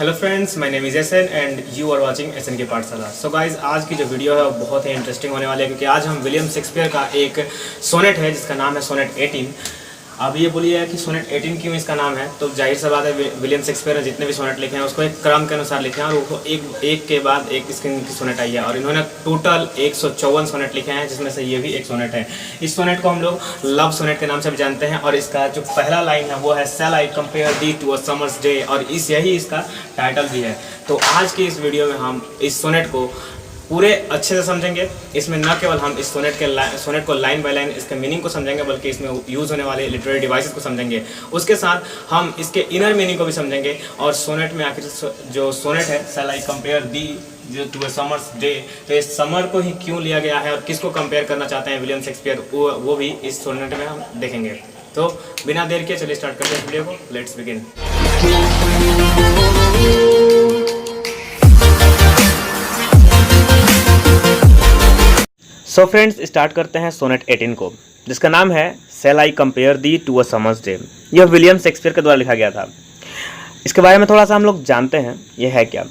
Hello friends, my name is SN and you are watching SN की पाठशाला। So guys, आज की जो वीडियो है वो बहुत ही इंटरेस्टिंग होने वाली है, क्योंकि आज हम विलियम शेक्सपियर का एक सोनेट है जिसका नाम है सोनेट 18। अब ये बोलिए कि सोनेट 18 क्यों इसका नाम है, तो जाहिर सा बात है विलियम शेक्सपियर ने जितने भी सोनेट लिखे हैं उसको एक क्रम के अनुसार लिखे हैं और वो एक के बाद एक इसकी सोनेट आई है और इन्होंने टोटल 154 सोनेट लिखे हैं, जिसमें से ये भी एक सोनेट है। इस सोनेट को हम लोग लव सोनेट के नाम से भी जानते हैं और इसका जो पहला लाइन है वो है shall I compare thee to a summer's day, और यही इसका टाइटल भी है। तो आज की इस वीडियो में हम इस सोनेट को पूरे अच्छे से समझेंगे। इसमें न केवल हम इस सोनेट को लाइन बाय लाइन इसके मीनिंग को समझेंगे, बल्कि इसमें यूज़ होने वाले लिटरेरी डिवाइसेस को समझेंगे। उसके साथ हम इसके इनर मीनिंग को भी समझेंगे और सोनेट में आखिर जो सोनेट है सेल आई कंपेयर दी जो टू अ समर्स डे, तो इस समर को ही क्यों लिया गया है और किसको कंपेयर करना चाहते हैं विलियम शेक्सपियर, वो भी इस सोनेट में हम देखेंगे। तो बिना देर के चलिए स्टार्ट करते हैं वीडियो को। Let's begin. So friends, start करते हैं सोनेट 18 को, जिसका नाम है shall I compare thee to a summer's day. यह विलियम शेक्सपियर के द्वारा लिखा गया था। इसके बारे में थोड़ा सा हम लोग जानते हैं, यह है क्या।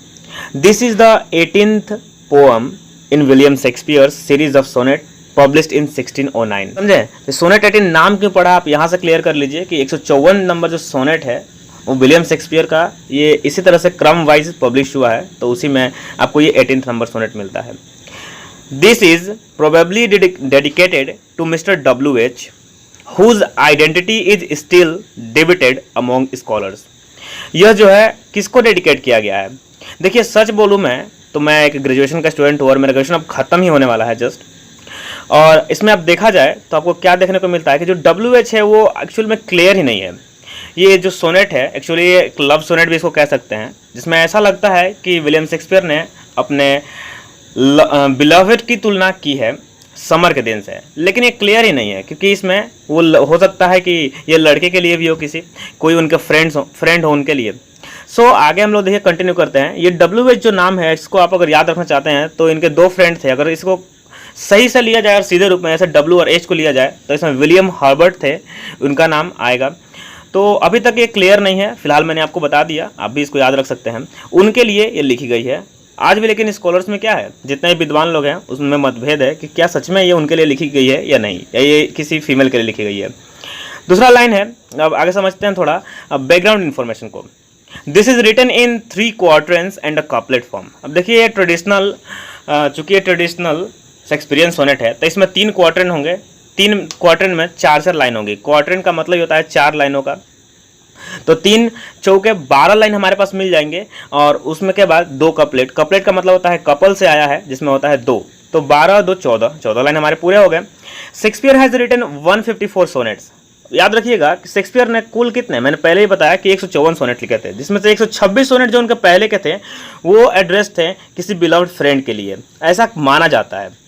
This is the 18th poem in William Shakespeare series of sonnet published in 1609। समझे? तो सोनेट 18 नाम क्यों पड़ा, आप यहाँ से क्लियर कर लीजिए कि 154 नंबर जो सोनेट है वो विलियम शेक्सपियर का ये इसी तरह से क्रम वाइज पब्लिश हुआ है, तो उसी में आपको ये 18th नंबर सोनेट मिलता है। This is probably dedicated to Mr. W.H., whose identity is still debated among scholars. यह जो है किसको डेडिकेट किया गया है? देखिए, सच बोलूँ मैं तो मैं एक ग्रेजुएशन का स्टूडेंट हूँ और मेरा ग्रेजुएशन अब खत्म ही होने वाला है जस्ट। और इसमें अब देखा जाए तो आपको क्या देखने को मिलता है कि जो W.H. है वो एक्चुअल में क्लियर ही नहीं है। ये जो सोनेट है एक्चुअली ये एक लव सोनेट भी इसको कह सकते हैं, जिसमें ऐसा लगता है कि विलियम शेक्सपियर ने अपने बिलवेड की तुलना की है समर के दिन से, लेकिन ये क्लियर ही नहीं है, क्योंकि इसमें वो हो सकता है कि ये लड़के के लिए भी हो, कोई उनके फ्रेंड हो उनके लिए। सो आगे हम लोग देखिए कंटिन्यू करते हैं। ये W.H. जो नाम है इसको आप अगर याद रखना चाहते हैं तो इनके दो फ्रेंड थे। अगर इसको सही से लिया जाए और सीधे रूप में ऐसे W और H को लिया जाए तो इसमें विलियम हर्बर्ट थे, उनका नाम आएगा। तो अभी तक ये क्लियर नहीं है, फिलहाल मैंने आपको बता दिया, आप भी इसको याद रख सकते हैं। उनके लिए ये लिखी गई है आज भी, लेकिन स्कॉलर्स में क्या है, जितने विद्वान लोग हैं उसमें मतभेद है कि क्या सच में ये उनके लिए लिखी गई है या नहीं, या ये किसी फीमेल के लिए लिखी गई है। दूसरा लाइन है, अब आगे समझते हैं थोड़ा बैकग्राउंड इन्फॉर्मेशन को। This is written in 3 quatrains and a couplet form. अब देखिए, ये ट्रेडिशनल चूंकि ये ट्रेडिशनल शेक्सपियरियन सोनेट है तो इसमें 3 क्वार्टरन होंगे। 3 क्वार्टरन में 4 लाइन होंगी। क्वार्टरन का मतलब होता है 4 लाइनों का, तो 3 चौके 12 लाइन हमारे पास मिल जाएंगे और उसमें के बाद 2 कपलेट। कपलेट का मतलब होता है कपल से आया है, जिसमें होता है 2, तो 12 2 14 लाइन हमारे पूरे हो गए। Shakespeare has written 154 sonnets. याद रखिएगा कि शेक्सपियर ने कुल कितने, मैंने पहले ही बताया कि 154 सोनेट लिखे थे, जिसमें से 126 सोनेट जो उनके पहले के थे वो एड्रेस थे किसी बिलव्ड फ्रेंड के लिए, ऐसा माना जाता है।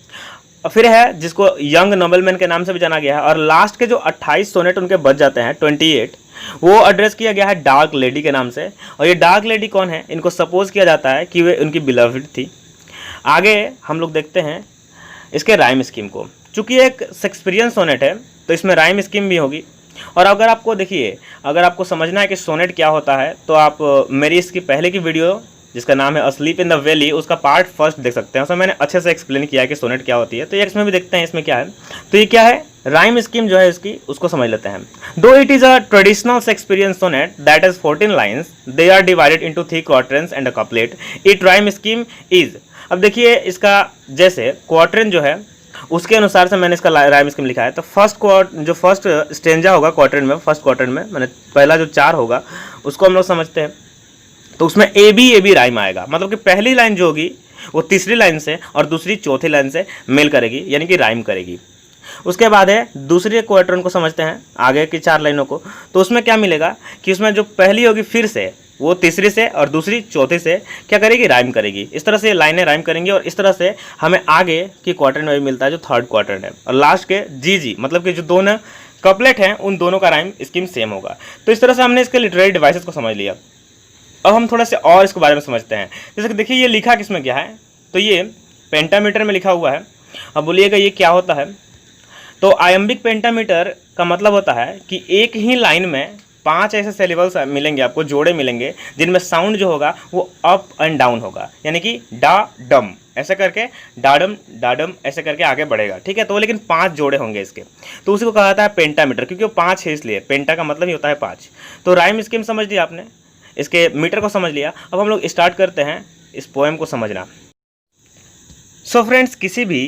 और फिर है जिसको यंग नोबलमैन के नाम से भी जाना गया है, और लास्ट के जो 28 सोनेट उनके बच जाते हैं 28, वो एड्रेस किया गया है डार्क लेडी के नाम से। और ये डार्क लेडी कौन है, इनको सपोज किया जाता है कि वे उनकी बिलव्ड थी। आगे हम लोग देखते हैं इसके राइम स्कीम को। चूँकि एक शेक्सपियरियन सोनेट है तो इसमें राइम स्कीम भी होगी। और अगर आपको देखिए, अगर आपको समझना है कि सोनेट क्या होता है तो आप मेरी इसकी पहले की वीडियो जिसका नाम है अस्लीप इन द वैली, उसका पार्ट फर्स्ट देख सकते हैं। उसमें मैंने अच्छे से एक्सप्लेन किया है कि सोनेट क्या होती है। तो इसमें भी देखते हैं इसमें क्या है। तो ये क्या है, राइम स्कीम जो है इसकी, उसको समझ लेते हैं। दो it is a traditional Shakespearean sonnet that is 14 lines, they are divided into 3 quatrains and a couplet. It rhyme scheme is, अब देखिए इसका जैसे क्वार्टरन जो है उसके अनुसार से मैंने इसका राइम स्कीम लिखा है। तो फर्स्ट स्टेंजा होगा क्वार्टरन में, फर्स्ट क्वार्टरन में मैंने पहला जो 4 होगा उसको हम लोग समझते हैं। तो उसमें ए बी राइम आएगा, मतलब कि पहली लाइन जो होगी वो तीसरी लाइन से और दूसरी चौथी लाइन से मेल करेगी, यानी कि राइम करेगी। उसके बाद है दूसरे क्वार्टरन को समझते हैं, आगे की 4 लाइनों को। तो उसमें क्या मिलेगा कि उसमें जो पहली होगी फिर से वो तीसरी से और दूसरी चौथी से क्या करेगी, राइम करेगी। इस तरह से लाइनें राइम करेंगी और इस तरह से हमें आगे की क्वार्टरन में भी मिलता है जो 3rd क्वार्टरन है। और लास्ट के जी मतलब कि जो दोनों कपलेट हैं उन दोनों का राइम स्कीम सेम होगा। तो इस तरह से हमने इसके लिटरेरी डिवाइसेस को समझ लिया। अब हम थोड़ा से और इसके बारे में समझते हैं। जैसे कि देखिए ये लिखा किसमें क्या है, तो ये पेंटामीटर में लिखा हुआ है। अब बोलिएगा ये क्या होता है, तो आयम्बिक पेंटामीटर का मतलब होता है कि एक ही लाइन में 5 ऐसे सिलेबल्स मिलेंगे आपको, जोड़े मिलेंगे, जिनमें साउंड जो होगा वो अप एंड डाउन होगा, यानी कि डा डम ऐसे करके, डाडम डाडम ऐसे करके आगे बढ़ेगा, ठीक है। तो लेकिन 5 जोड़े होंगे इसके, तो उसी को कहा जाता है पेंटामीटर, क्योंकि वो 5 है इसलिए। पेंटा का मतलब ही होता है 5। तो राइम स्कीम समझ लिया आपने, इसके मीटर को समझ लिया। अब हम लोग स्टार्ट करते हैं इस पोएम को समझना। सो फ्रेंड्स, किसी भी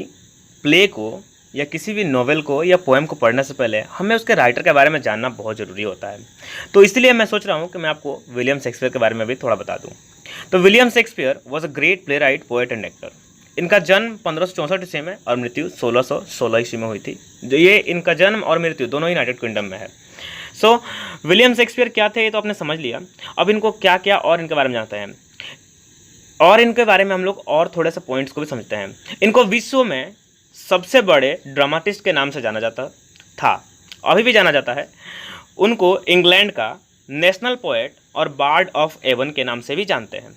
प्ले को या किसी भी नॉवेल को या पोएम को पढ़ने से पहले हमें उसके राइटर के बारे में जानना बहुत ज़रूरी होता है। तो इसलिए मैं सोच रहा हूँ कि मैं आपको विलियम शेक्सपियर के बारे में भी थोड़ा बता दूँ। तो William Shakespeare was a great play right, poet and actor. इनका जन्म 1564 ईस्वी में और मृत्यु 1616 ईस्वी में हुई थी। जो ये इनका जन्म और मृत्यु दोनों यूनाइटेड किंगडम में है। सो विलियम शेक्सपियर क्या थे ये तो आपने समझ लिया। अब इनको क्या क्या और इनके बारे में जानते हैं, और इनके बारे में हम लोग और थोड़े से पॉइंट्स को भी समझते हैं। इनको विश्व में सबसे बड़े ड्रामाटिस्ट के नाम से जाना जाता था, अभी भी जाना जाता है। उनको इंग्लैंड का नेशनल पोएट और बार्ड ऑफ एवन के नाम से भी जानते हैं।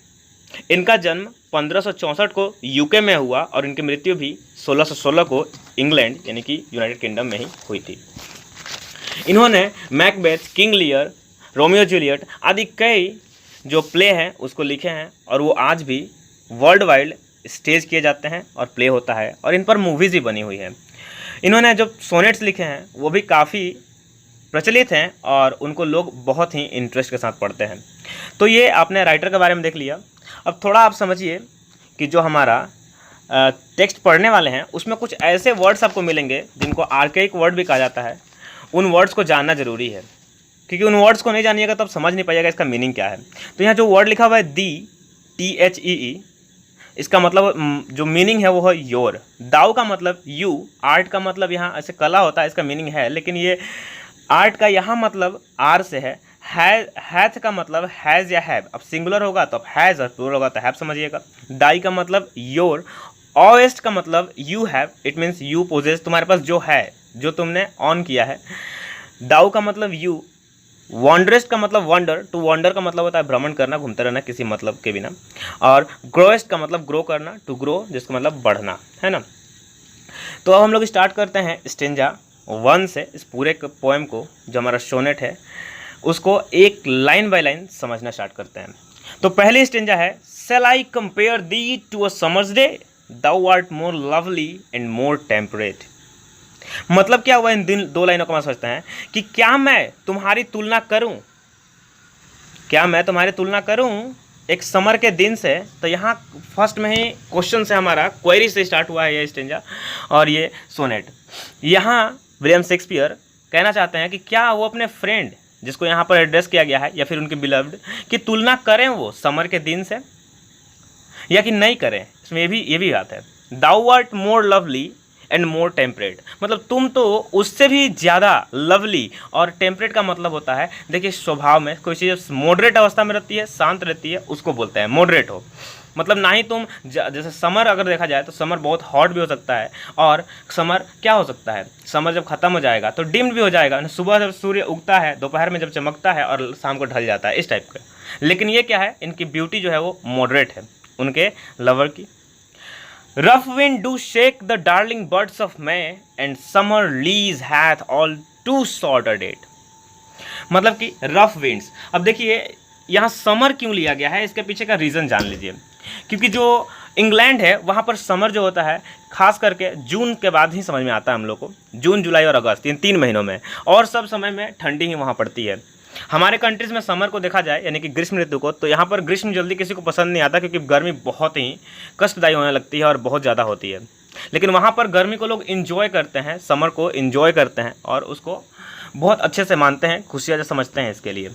इनका जन्म 1564 को यूके में हुआ और इनकी मृत्यु भी 1616 को इंग्लैंड यानी कि यूनाइटेड किंगडम में ही हुई थी। इन्होंने Macbeth, King Lear, Romeo Juliet आदि कई जो प्ले हैं उसको लिखे हैं, और वो आज भी वर्ल्ड वाइड स्टेज किए जाते हैं और प्ले होता है, और इन पर मूवीज़ भी बनी हुई है। इन्होंने जो सोनेट्स लिखे हैं वो भी काफ़ी प्रचलित हैं और उनको लोग बहुत ही इंटरेस्ट के साथ पढ़ते हैं। तो ये आपने राइटर के बारे में देख लिया। अब थोड़ा आप समझिए कि जो हमारा टेक्स्ट पढ़ने वाले हैं उसमें कुछ ऐसे वर्ड्स आपको मिलेंगे जिनको आर्केइक वर्ड भी कहा जाता है। उन वर्ड्स को जानना ज़रूरी है, क्योंकि उन वर्ड्स को नहीं जानिएगा तो आप समझ नहीं पाइएगा इसका मीनिंग क्या है। तो यहाँ जो वर्ड लिखा हुआ है दी, THEE, इसका मतलब जो मीनिंग है वो है योर। दाऊ का मतलब यू, आर्ट का मतलब यहाँ ऐसे कला होता है, इसका मीनिंग है, लेकिन ये आर्ट का यहाँ मतलब आर से है। हैथ का मतलब हैज़ या हैव, अब सिंगुलर होगा तो अब हैज़ और प्लूरल होगा तो हैव समझिएगा। दाई का मतलब योर। ऑवेस्ट का मतलब you have, it means you possess, तुम्हारे पास जो है, जो तुमने ऑन किया है। दाऊ का मतलब यू। वॉन्डरेस्ट का मतलब वंडर, टू वंडर का मतलब होता है भ्रमण करना, घूमते रहना किसी मतलब के बिना। और ग्रोएस्ट का मतलब ग्रो करना, टू ग्रो जिसका मतलब बढ़ना है ना। तो अब हम लोग स्टार्ट करते हैं स्टेंजा 1 से। इस पूरे पोएम को जो हमारा सोनेट है उसको एक लाइन बाय लाइन समझना स्टार्ट करते हैं। तो पहली स्टेंजा है, Shall I compare thee to a summer's day? Thou art more lovely and more temperate. मतलब क्या हुआ इन 2 लाइनों को हम समझते हैं कि क्या मैं तुम्हारी तुलना करूं, क्या मैं तुम्हारी तुलना करूं एक समर के दिन से। तो यहाँ फर्स्ट में ही क्वेश्चन से हमारा क्वेरी से स्टार्ट हुआ है ये स्टेंजा और ये सोनेट। यहाँ विलियम शेक्सपियर कहना चाहते हैं कि क्या वो अपने फ्रेंड जिसको यहाँ पर एड्रेस किया गया है या फिर उनके बिलव्ड की तुलना करें वो समर के दिन से या कि नहीं करें। इसमें ये भी बात है। Thou art more lovely and more temperate, मतलब तुम तो उससे भी ज़्यादा लवली, और टेम्परेट का मतलब होता है, देखिए स्वभाव में कोई चीज़ मॉडरेट अवस्था में रहती है, शांत रहती है, उसको बोलते हैं मॉडरेट हो। मतलब ना ही तुम जैसे समर अगर देखा जाए तो समर बहुत हॉट भी हो सकता है, और समर क्या हो सकता है, समर जब ख़त्म हो जाएगा तो डिम्ड भी हो जाएगा। सुबह जब सूर्य उगता है, दोपहर में जब चमकता है और शाम को ढल जाता है, इस टाइप का। लेकिन ये क्या है, इनकी ब्यूटी जो है वो मॉडरेट है उनके लवर की। Rough wind do shake the darling buds of May, and summer leaves hath all too short a date. मतलब कि रफ विंड्स। अब देखिए यहाँ समर क्यों लिया गया है, इसके पीछे का रीज़न जान लीजिए। क्योंकि जो इंग्लैंड है वहाँ पर समर जो होता है खास करके जून के बाद ही समझ में आता है हम लोग को, जून जुलाई और अगस्त, इन 3 महीनों में, और सब समय में ठंडी ही वहाँ पड़ती है। हमारे कंट्रीज़ में समर को देखा जाए यानी कि ग्रीष्म ऋतु को, तो यहाँ पर ग्रीष्म जल्दी किसी को पसंद नहीं आता, क्योंकि गर्मी बहुत ही कष्टदायी होने लगती है और बहुत ज़्यादा होती है। लेकिन वहाँ पर गर्मी को लोग इन्जॉय करते हैं, समर को इन्जॉय करते हैं और उसको बहुत अच्छे से मानते हैं, खुशियाँ समझते हैं इसके लिए।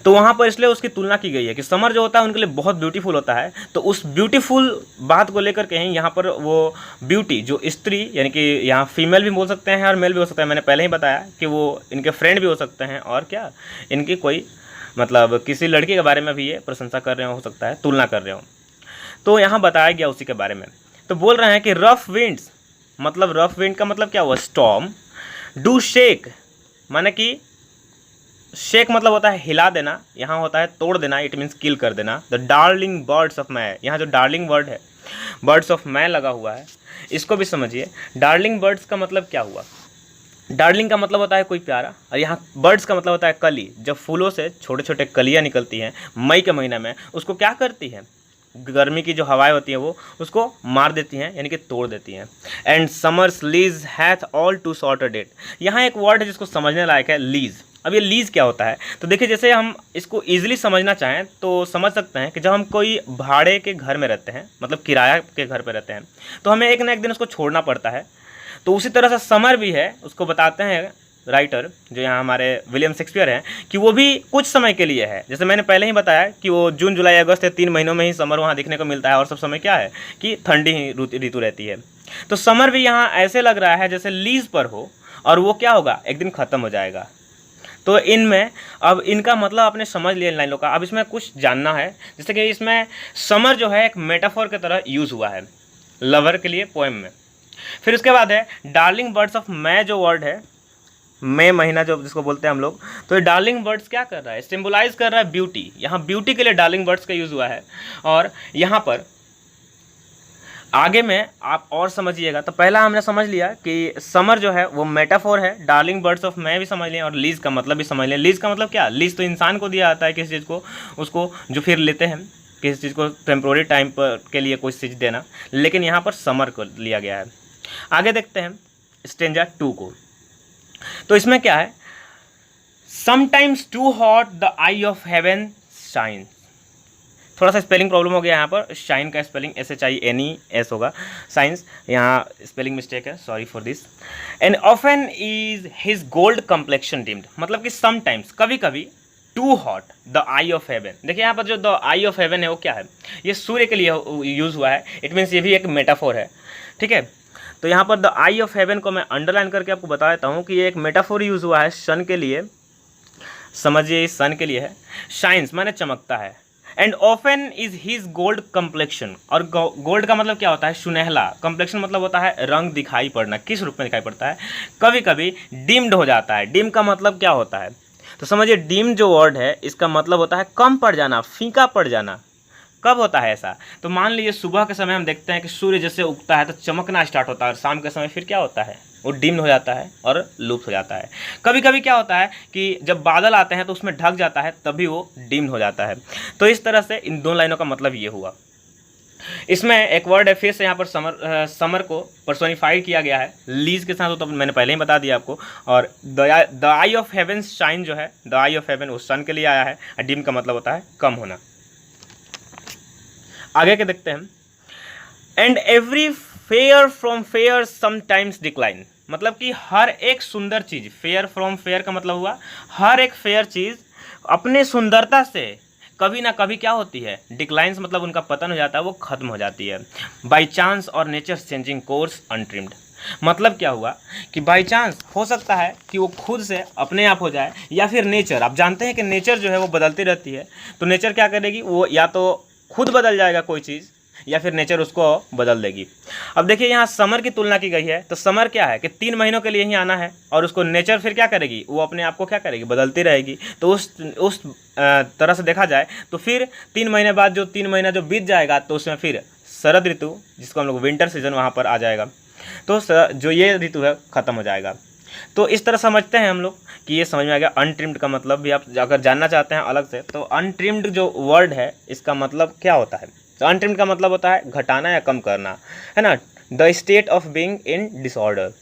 तो वहाँ पर इसलिए उसकी तुलना की गई है कि समर जो होता है उनके लिए बहुत ब्यूटीफुल होता है। तो उस ब्यूटीफुल बात को लेकर के ही यहाँ पर वो ब्यूटी जो स्त्री यानी कि यहाँ फीमेल भी बोल सकते हैं और मेल भी हो सकता है, मैंने पहले ही बताया कि वो इनके फ्रेंड भी हो सकते हैं, और क्या इनकी कोई मतलब किसी लड़की के बारे में भी ये प्रशंसा कर रहे हो सकता है, तुलना कर रहे हो। तो यहाँ बताया गया उसी के बारे में। तो बोल रहे हैं कि रफ विंड्स, मतलब रफ विंड का मतलब क्या हुआ, स्टॉर्म। डू शेक माने कि शेक मतलब होता है हिला देना, यहाँ होता है तोड़ देना, इट मीन्स किल कर देना। द डार्लिंग बर्ड्स ऑफ मै, यहाँ जो डार्लिंग वर्ड है बर्ड्स ऑफ मै लगा हुआ है, इसको भी समझिए। डार्लिंग बर्ड्स का मतलब क्या हुआ, डार्लिंग का मतलब होता है कोई प्यारा, और यहाँ बर्ड्स का मतलब होता है कली। जब फूलों से छोटे छोटे कलियाँ निकलती हैं मई के महीने में, उसको क्या करती है, गर्मी की जो हवाएं होती हैं वो उसको मार देती हैं, यानी कि तोड़ देती हैं। And summers lease hath all too short a date. यहाँ एक वर्ड है जिसको समझने लायक है, लीज। अब ये लीज क्या होता है, तो देखिए जैसे हम इसको ईजिली समझना चाहें तो समझ सकते हैं कि जब हम कोई भाड़े के घर में रहते हैं, मतलब किराया के घर पर रहते हैं, तो हमें एक ना एक दिन उसको छोड़ना पड़ता है। तो उसी तरह से समर भी है, उसको बताते हैं राइटर जो यहाँ हमारे विलियम शेक्सपियर हैं कि वो भी कुछ समय के लिए है। जैसे मैंने पहले ही बताया कि वो जून जुलाई अगस्त है, 3 महीनों में ही समर वहाँ दिखने को मिलता है, और सब समय क्या है कि ठंडी ही ऋतु रहती है। तो समर भी यहाँ ऐसे लग रहा है जैसे लीज पर हो, और वो क्या होगा, एक दिन ख़त्म हो जाएगा। तो इनमें अब इनका मतलब आपने समझ लिया इन लाइनों का। अब इसमें कुछ जानना है, जैसे कि इसमें समर जो है एक मेटाफोर की तरह यूज़ हुआ है लवर के लिए पोएम में। फिर उसके बाद है डार्लिंग बर्ड्स ऑफ मई, जो वर्ड है मई महीना जो जिसको बोलते हैं हम लोग। तो ये डार्लिंग बर्ड्स क्या कर रहा है, सिंबलाइज कर रहा है ब्यूटी। यहाँ ब्यूटी के लिए डार्लिंग बर्ड्स का यूज़ हुआ है। और यहाँ पर आगे में आप और समझिएगा। तो पहला हमने समझ लिया कि समर जो है वो मेटाफोर है, डार्लिंग बर्ड्स ऑफ मई भी समझ लें, और लीज का मतलब भी समझ लें। लीज का मतलब क्या, लीज तो इंसान को दिया जाता है किसी चीज़ को, उसको जो फिर लेते हैं किसी चीज़ को टेम्प्रोरी टाइम पर के लिए कोई चीज़ देना, लेकिन यहाँ पर समर को लिया गया है। आगे देखते हैं स्टेंजा 2 को। तो इसमें क्या है, sometimes too hot the eye of heaven shine. थोड़ा सा स्पेलिंग प्रॉब्लम हो गया यहाँ पर, शाइन का स्पेलिंग SHINES होगा, साइंस यहाँ स्पेलिंग मिस्टेक है, sorry for this. And often is his gold complexion dimmed, मतलब कि समटाइम्स कभी कभी, too hot the eye of heaven. देखिए यहाँ पर जो द आई ऑफ हेवन है वो क्या है, ये सूर्य के लिए यूज़ हुआ है। इट मीन्स ये भी एक मेटाफोर है, ठीक है। तो यहाँ पर द आई ऑफ हेवन को मैं अंडरलाइन करके आपको बता देता हूँ कि ये एक मेटाफोर यूज़ हुआ है सन के लिए। समझिए इस सन के लिए है, शाइन्स माने चमकता है। And often is his gold complexion, और गोल्ड का मतलब क्या होता है, सुनहला। कम्प्लेक्शन मतलब होता है रंग दिखाई पड़ना, किस रूप में दिखाई पड़ता है, कभी कभी डिम्ड हो जाता है। डिम का मतलब क्या होता है, तो समझिए डिम जो वर्ड है इसका मतलब होता है कम पड़ जाना, फीका पड़ जाना। कब होता है ऐसा, तो मान लीजिए सुबह के समय हम देखते हैं कि सूर्य जैसे उगता है तो चमकना स्टार्ट होता है, और शाम के समय फिर क्या होता है, वो डिम हो जाता है और लुप्त हो जाता है। कभी कभी क्या होता है कि जब बादल आते हैं तो उसमें ढक जाता है, तभी वो डिम हो जाता है। तो इस तरह से इन दोनों लाइनों का मतलब ये हुआ। इसमें एक वर्ड है फिर से यहाँ पर समर को पर्सोनिफाइड किया गया है लीज के साथ, तो मैंने पहले ही बता दिया आपको। और the eye of heaven shine जो है, द आई ऑफ हेवन वो सन के लिए आया है, और डिम का मतलब होता है कम होना। आगे के देखते हैं, and every fair from fair sometimes decline, मतलब कि हर एक सुंदर चीज़, फेयर फ्रॉम फेयर का मतलब हुआ हर एक फेयर चीज़ अपने सुंदरता से कभी ना कभी क्या होती है, डिक्लाइंस मतलब उनका पतन हो जाता है, वो खत्म हो जाती है। बाई चांस और नेचर चेंजिंग कोर्स अनट्रिम्ड, मतलब क्या हुआ कि बाई चांस हो सकता है कि वो खुद से अपने आप हो जाए, या फिर नेचर, आप जानते हैं कि नेचर जो है वो बदलती रहती है, तो नेचर क्या करेगी, वो या तो खुद बदल जाएगा कोई चीज़, या फिर नेचर उसको बदल देगी। अब देखिए यहाँ समर की तुलना की गई है, तो समर क्या है कि 3 महीनों के लिए ही आना है, और उसको नेचर फिर क्या करेगी, वो अपने आप को क्या करेगी, बदलती रहेगी। तो उस तरह से देखा जाए तो फिर 3 महीने बाद जो 3 महीना जो बीत जाएगा, तो उसमें फिर शरद ऋतु, जिसको हम लोग विंटर सीजन, वहाँ पर आ जाएगा। तो जो ये ऋतु है ख़त्म हो जाएगा। तो इस तरह समझते हैं हम लोग कि ये समझ में आ गया। अनट्रिम्ड का मतलब भी आप अगर जानना चाहते हैं अलग से, तो अनट्रिम्ड जो वर्ड है इसका मतलब क्या होता है, तो अनट्रिम्ड का मतलब होता है घटाना या कम करना, है ना, the state of being in disorder.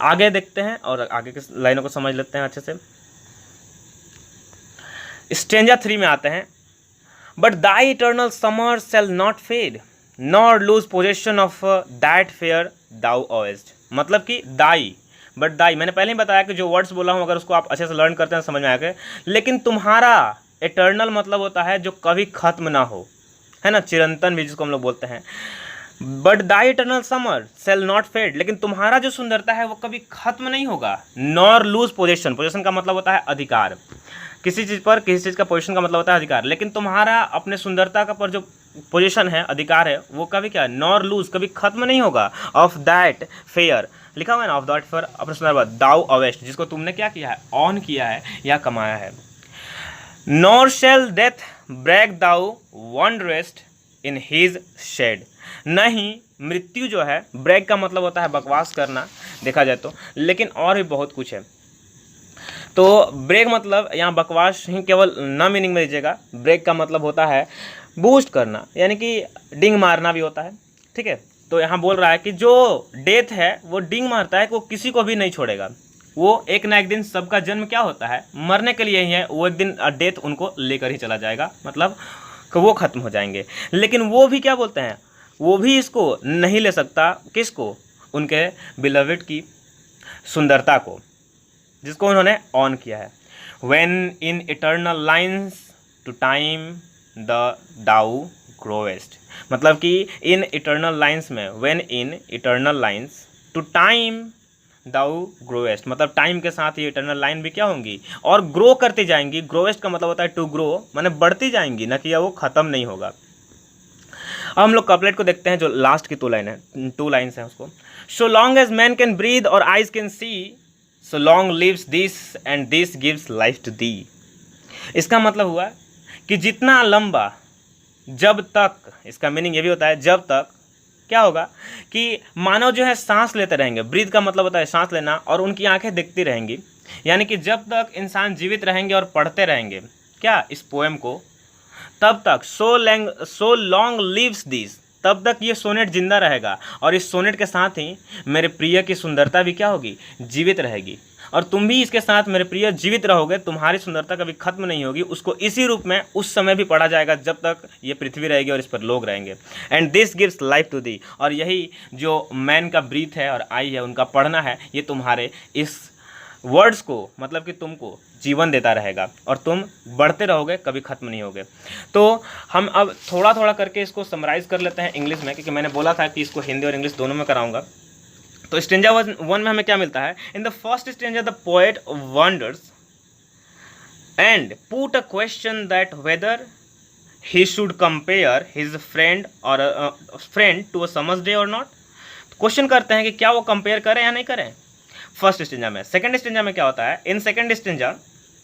आगे देखते हैं और आगे के लाइनों को समझ लेते हैं अच्छे से। स्टेंजा 3 में आते हैं, but thy eternal summer shall not fade nor lose possession of that fair thou owest, मतलब कि दाई, बट दाई मैंने पहले ही बताया कि जो वर्ड्स बोला हूँ अगर उसको आप अच्छे से लर्न करते हैं समझ में आके, लेकिन तुम्हारा एटर्नल मतलब होता है जो कभी खत्म ना हो, है ना, चिरंतन भी जिसको हम लोग बोलते हैं। But thy eternal summer shall not fade, लेकिन तुम्हारा जो सुंदरता है वो कभी खत्म नहीं होगा। नॉर लूज पोजेशन, पोजेशन का मतलब होता है अधिकार, किसी चीज़ पर किसी चीज़ का पोजीशन का मतलब होता है अधिकार, लेकिन तुम्हारा अपने सुंदरता का पर जो पोजीशन है, अधिकार है, वो कभी क्या, नॉर लूज, कभी खत्म नहीं होगा। ऑफ दैट फेयर लिखा हुआ है ना, ऑफ दैट फेयर अपने सुंदरता दाउ अवेस्ट, जिसको तुमने क्या किया है, ऑन किया है या कमाया है। Nor shall death brag thou wanderest in his shade, न ही मृत्यु जो है, ब्रेक का मतलब होता है बकवास करना देखा जाए तो, लेकिन और भी बहुत कुछ है। तो ब्रेक मतलब यहाँ बकवास ही केवल न मीनिंग में लीजिएगा, ब्रेक का मतलब होता है बूस्ट करना, यानी कि डिंग मारना भी होता है, ठीक है। तो यहाँ बोल रहा है कि जो डेथ है वो डिंग मारता है, वो किसी को भी नहीं छोड़ेगा, वो एक ना एक दिन सबका जन्म क्या होता है, मरने के लिए ही है, वो एक दिन डेथ उनको लेकर ही चला जाएगा, मतलब कि वो ख़त्म हो जाएंगे। लेकिन वो भी क्या बोलते हैं, वो भी इसको नहीं ले सकता, किसको, उनके बिलवेड की सुंदरता को, जिसको उन्होंने ऑन किया है। When in eternal lines to time the thou growest, मतलब कि इन इटर्नल लाइन्स में, when in eternal lines to time thou growest, मतलब टाइम के साथ ये इटर्नल लाइन भी क्या होंगी और ग्रो करती जाएंगी। ग्रोएस्ट का मतलब होता है टू ग्रो, माने बढ़ती जाएंगी, ना कि वो ख़त्म नहीं होगा। अब हम लोग कपलेट को देखते हैं, जो लास्ट की 2 लाइन है, 2 लाइन्स हैं उसको। So long as man can breathe or eyes can see, so long lives this and this gives life to thee। इसका मतलब हुआ कि जितना लंबा, जब तक, इसका मीनिंग ये भी होता है जब तक क्या होगा कि मानव जो है सांस लेते रहेंगे, ब्रीथ का मतलब होता है सांस लेना, और उनकी आंखें दिखती रहेंगी, यानी कि जब तक इंसान जीवित रहेंगे और पढ़ते रहेंगे क्या इस पोएम को, तब तक सो लॉन्ग लिव्स दिस, तब तक ये सोनेट जिंदा रहेगा, और इस सोनेट के साथ ही मेरे प्रिय की सुंदरता भी क्या होगी, जीवित रहेगी, और तुम भी इसके साथ मेरे प्रिय जीवित रहोगे, तुम्हारी सुंदरता कभी खत्म नहीं होगी। उसको इसी रूप में उस समय भी पढ़ा जाएगा जब तक ये पृथ्वी रहेगी और इस पर लोग रहेंगे। And this gives life to thee, और यही जो मैन का ब्रीथ है और आई है, उनका पढ़ना है, ये तुम्हारे इस वर्ड्स को, मतलब कि तुमको जीवन देता रहेगा और तुम बढ़ते रहोगे, कभी ख़त्म नहीं होगे। तो हम अब थोड़ा थोड़ा करके इसको समराइज़ कर लेते हैं इंग्लिश में, क्योंकि मैंने बोला था कि इसको हिंदी और इंग्लिश दोनों में कराऊंगा। तो स्टेंजा 1 में हमें क्या मिलता है, in the first stanza the poet wonders and put a question that whether he should compare his friend to a summer's day और नॉट। क्वेश्चन करते हैं कि क्या वो कंपेयर करें या नहीं करें, फर्स्ट स्टेंजा में। सेकंड स्टेंजा में क्या होता है, in second stanza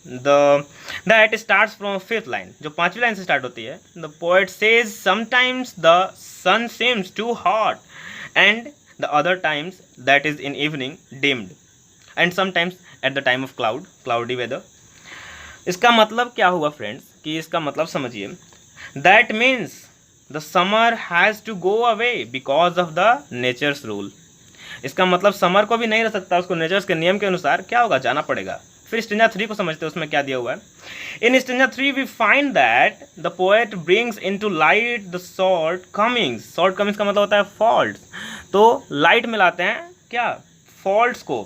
that starts from 5th line, जो 5वीं लाइन से स्टार्ट होती है। The poet says sometimes the sun seems too hot and the other times that is in evening dimmed and sometimes at the time of cloudy weather. इसका मतलब क्या हुआ friends, कि इसका मतलब समझिए, that means the summer has to go away because of the natures rule. इसका मतलब समर को भी नहीं रह सकता, उसको नेचर्स के नियम के अनुसार क्या होगा, जाना पड़ेगा। फिर स्टेंजा 3 को समझते हैं, उसमें क्या दिया हुआ है। In stanza 3 we find that the poet brings into light the shortcomings. Shortcomings का मतलब होता है फॉल्ट, तो लाइट में लाते हैं क्या, फॉल्ट्स को,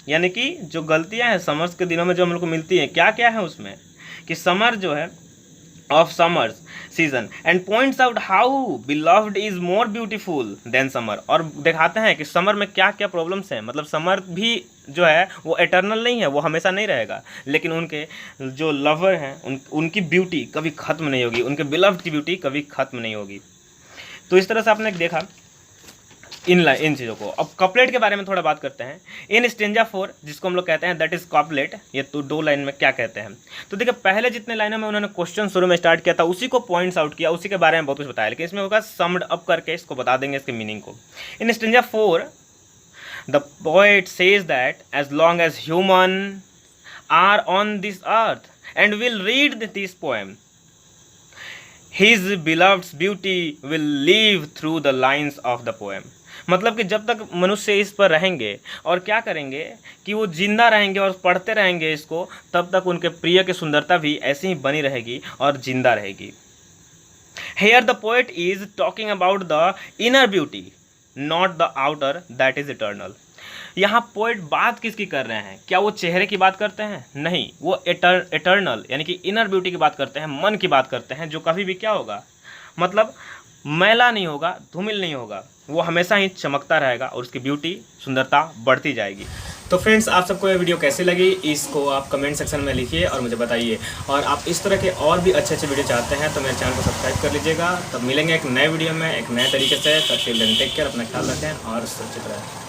यानी कि जो गलतियां हैं समर्स के दिनों में जो हम लोग को मिलती हैं, क्या क्या है उसमें, कि समर जो है of summers season and points out how beloved is more beautiful then summer, और दिखाते हैं कि समर में क्या क्या प्रॉब्लम्स हैं। मतलब समर भी जो है वो एटर्नल नहीं है, वो हमेशा नहीं रहेगा, लेकिन उनके जो लवर हैं उनकी ब्यूटी कभी ख़त्म नहीं होगी, उनके बिलव्ड की ब्यूटी कभी ख़त्म नहीं होगी। तो इस तरह से आपने देखा इन चीज़ों को। अब कपलेट के बारे में थोड़ा बात करते हैं। इन स्टेंजा 4 जिसको हम लोग कहते हैं दैट इज कपलेट, ये तो 2 लाइन में क्या कहते हैं। तो देखिए पहले जितने लाइनों में उन्होंने क्वेश्चन शुरू में स्टार्ट किया था उसी को पॉइंट्स आउट किया, उसी के बारे में बहुत कुछ बताया, लेकिन इसमें होगा समड अप करके इसको बता देंगे इसके मीनिंग को। In stanza 4 the poet says that as long as human are on this earth and will read this poem, his beloved's beauty will live through the lines of the poem. मतलब कि जब तक मनुष्य इस पर रहेंगे और क्या करेंगे कि वो जिंदा रहेंगे और पढ़ते रहेंगे इसको, तब तक उनके प्रिय की सुंदरता भी ऐसे ही बनी रहेगी और जिंदा रहेगी। Here the poet is talking about the inner beauty, not the outer that is eternal। यहाँ पोएट बात किसकी कर रहे हैं, क्या वो चेहरे की बात करते हैं, नहीं, वो एटर्नल यानी कि इनर ब्यूटी की बात करते हैं, मन की बात करते हैं, जो कभी भी क्या होगा, मतलब मैला नहीं होगा, धूमिल नहीं होगा, वो हमेशा ही चमकता रहेगा और उसकी ब्यूटी सुंदरता बढ़ती जाएगी। तो फ्रेंड्स आप सबको ये वीडियो कैसी लगी, इसको आप कमेंट सेक्शन में लिखिए और मुझे बताइए। और आप इस तरह के और भी अच्छे अच्छे वीडियो चाहते हैं तो मेरे चैनल को सब्सक्राइब कर लीजिएगा। तब मिलेंगे एक नए वीडियो में एक नए तरीके से। तब टिल देन टेक केयर, अपना ख्याल रखें और सुरक्षित रहें।